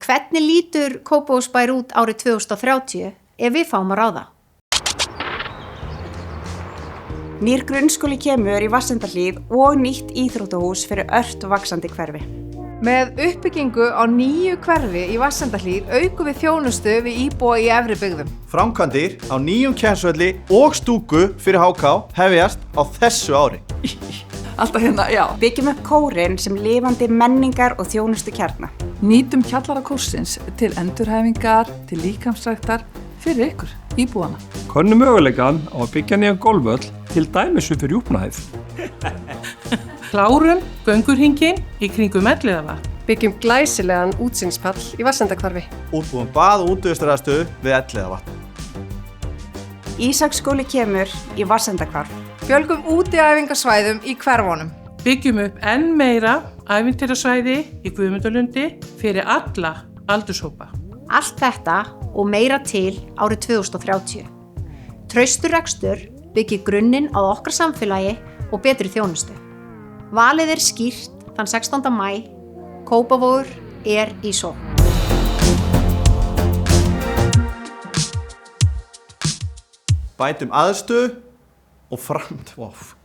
Hvernig lítur Kópavogsbær út árið 2030 ef við fáum að ráða? Nýr grunnskóli kemur í Vatnsendahlíð og nýtt íþróttahús fyrir ört vaxandi hverfi. Með uppbyggingu á 9 hverfi í Vatnsendahlíð aukum við þjónustu við íbúa í efri byggðum. Framkvæmdir á nýjum kennsvelli og stúku fyrir HK hefjast á þessu ári. Alltaf hérna, já. Byggjum upp kórinn sem lifandi menningar og þjónustu kjarna. Nýtum kjallarakórsins til endurhæfingar, til líkamsræktar fyrir ykkur, íbúana. Könnum möguleikann á að byggja nýjan golfvöll til dæmis upp fyrir Rjúpnahæð. Klárum göngurhringinn í kringum Elliðavatn. Byggjum glæsilegan útsýnispall í Vatnsendahvarfi. Útbúum bað- og útivistarstöð við Elliðavatn. Ísaksskóli kemur í Vatnsendahvarf. Fjölgum útiæfingasvæðum í hverfunum. Byggjum upp enn meira ævintýrasvæði í Guðmundalundi fyrir alla aldurshópa. Allt þetta og meira til árið 2030. Traustur rekstur byggir grunninn á okkar samfélagi og betri þjónustu. Valið skýrt þann 16. maí. Kópavogur í sókn. Bætum aðstöðu og